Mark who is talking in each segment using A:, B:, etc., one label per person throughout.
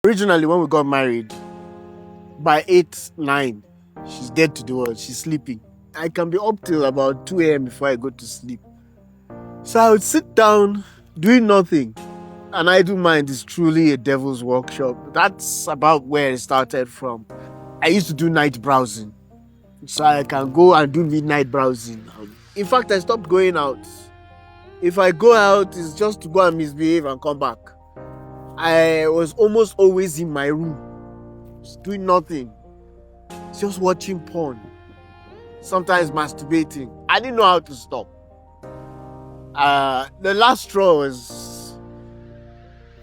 A: Originally, when we got married, by 8, 9, she's dead to the world. She's sleeping. I can be up till about 2 a.m. before I go to sleep. So I would sit down doing nothing. An idle mind is truly a devil's workshop. That's about where it started from. I used to do night browsing. So I can go and do midnight browsing. In fact, I stopped going out. If I go out, it's just to go and misbehave and come back. I was almost always in my room, just doing nothing, just watching porn, sometimes masturbating. I didn't know how to stop. The last straw was,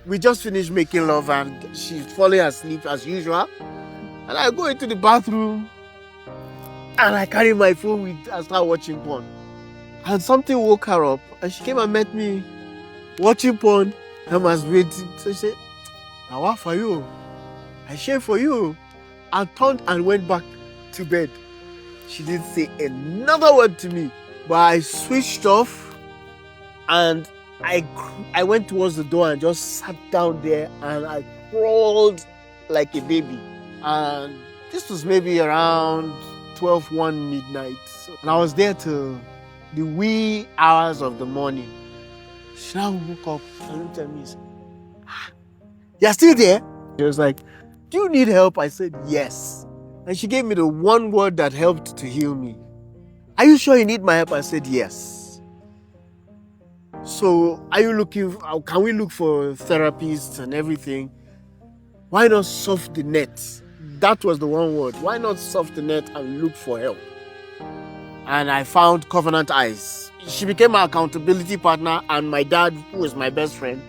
A: we just finished making love and she's falling asleep as usual. And I go into the bathroom and I carry my phone and start watching porn. And something woke her up and she came and met me watching porn. I was waiting. So she said, "Now what for you? I share for you." I turned and went back to bed. She didn't say another word to me. But I switched off and I went towards the door and just sat down there and I crawled like a baby. And this was maybe around 12:01 midnight. And I was there till the wee hours of the morning. She now woke up and looked at me and said, "You're still there?" She was like, "Do you need help?" I said, "Yes." And she gave me the one word that helped to heal me. "Are you sure you need my help?" I said, "Yes." "So can we look for therapists and everything? Why not surf the net?" That was the one word. Why not surf the net and look for help? And I found Covenant Eyes. She became my accountability partner and my dad, who was my best friend.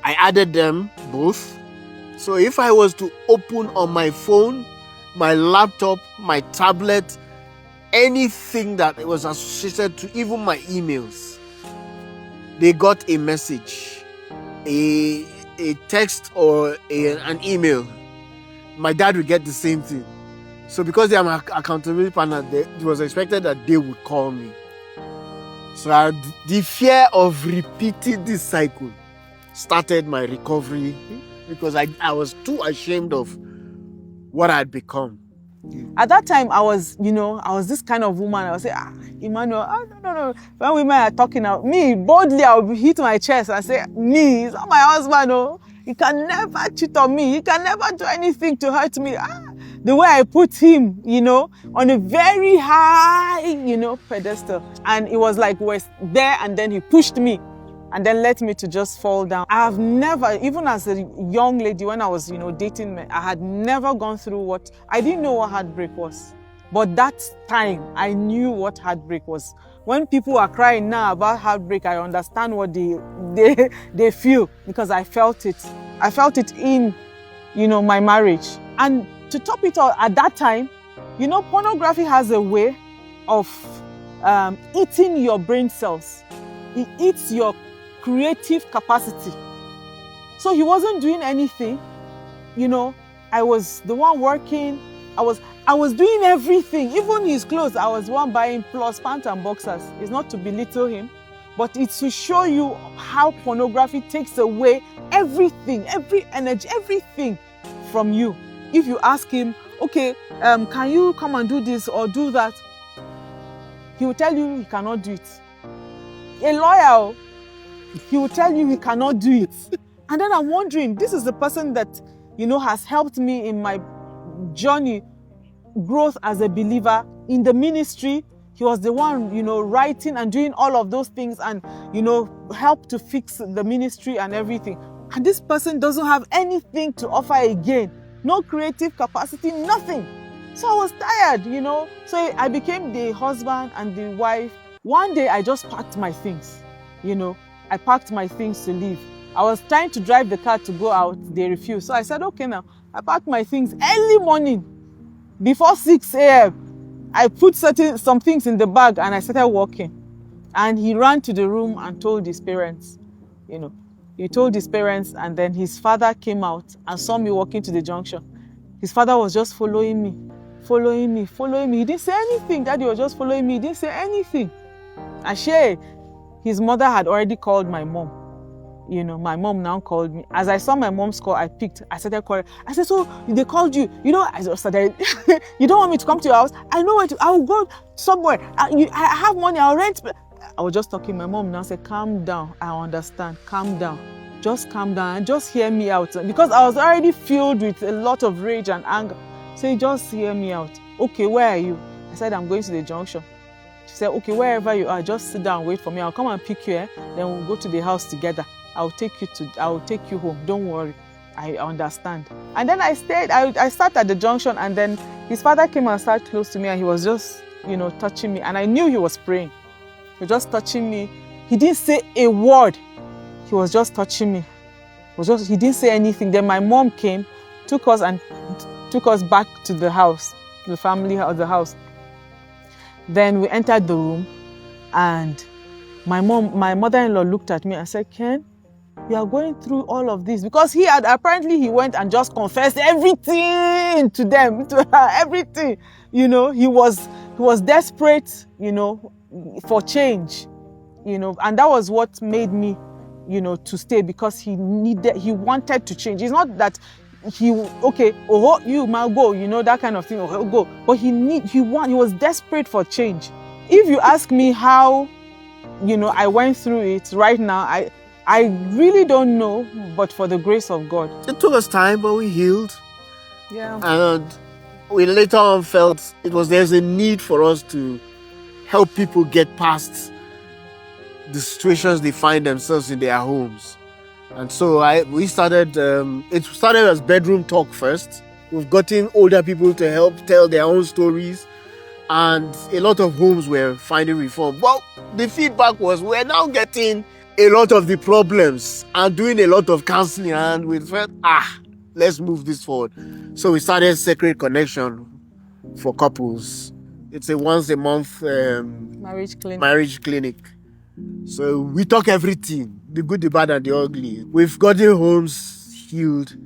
A: I added them both. So if I was to open on my phone, my laptop, my tablet, anything that was associated to even my emails, they got a message, a text or an email. My dad would get the same thing. So because they are my accountability partner, it was expected that they would call me. So the fear of repeating this cycle started my recovery because I was too ashamed of what I had become.
B: At that time, I was this kind of woman. I would say, Emmanuel, no. When women are talking, me, boldly, I would hit my chest and say, me, it's not my husband, no. He can never cheat on me. He can never do anything to hurt me. The way I put him, on a very high, pedestal. And it was like we're there and then he pushed me and then let me to just fall down. I have never, even as a young lady, when I was, dating men, I had never gone through I didn't know what heartbreak was. But that time, I knew what heartbreak was. When people are crying now about heartbreak, I understand what they feel because I felt it. I felt it in, my marriage. And to top it all, at that time, pornography has a way of eating your brain cells. It eats your creative capacity. So he wasn't doing anything. I was the one working. I was doing everything, even his clothes. I was the one buying plus pants and boxers. It's not to belittle him, but it's to show you how pornography takes away everything, every energy, everything from you. If you ask him, okay, can you come and do this or do that? He will tell you he cannot do it. A lawyer, he will tell you he cannot do it. And then I'm wondering, this is the person that, has helped me in my journey, growth as a believer in the ministry. He was the one, writing and doing all of those things and, help to fix the ministry and everything. And this person doesn't have anything to offer again. No creative capacity, nothing. So I was tired, So I became the husband and the wife. One day I just packed my things, I packed my things to leave. I was trying to drive the car to go out. They refused. So I said, okay, now I packed my things early morning. Before 6 a.m., I put some things in the bag and I started walking. And he ran to the room and told his parents, He told his parents, and then his father came out and saw me walking to the junction. His father was just following me. He didn't say anything. Daddy was just following me. He didn't say anything. His mother had already called my mom. You know, my mom now called me. As I saw my mom's call, I picked. I started calling. I said, so they called you. You know, I started, you don't want me to come to your house? I know where to, I'll go somewhere. I have money, I'll rent. I was just talking. My mom now said, calm down. I understand. Calm down. Just calm down and just hear me out. Because I was already filled with a lot of rage and anger. So just hear me out. Okay, where are you? I said, I'm going to the junction. She said, okay, wherever you are, just sit down and wait for me. I'll come and pick you, then we'll go to the house together. I'll take you home. Don't worry. I understand. And then I stayed. I sat at the junction, and then his father came and sat close to me, and he was just, touching me. And I knew he was praying. He was just touching me. He didn't say a word. He was just touching me. He didn't say anything. Then my mom came, took us back to the house, the family house, the house. Then we entered the room, and my mother-in-law looked at me and said, Ken, you are going through all of this, because he went and just confessed everything to them, to her, everything. He was desperate, for change, and that was what made me, to stay, because he wanted to change. It's not that you might go, that kind of thing, go. But he was desperate for change. If you ask me how, I went through it right now, I really don't know, but for the grace of God.
A: It took us time, but we healed.
B: Yeah.
A: And we later on felt there's a need for us to help people get past the situations they find themselves in their homes. And so we started, it started as bedroom talk first. We've gotten older people to help tell their own stories, and a lot of homes were finding reform. Well, the feedback was we're now getting a lot of the problems and doing a lot of counseling, and we felt, let's move this forward. So we started Sacred Connection for couples. It's a once a month marriage clinic. So we talk everything, the good, the bad, and the ugly. We've gotten homes healed.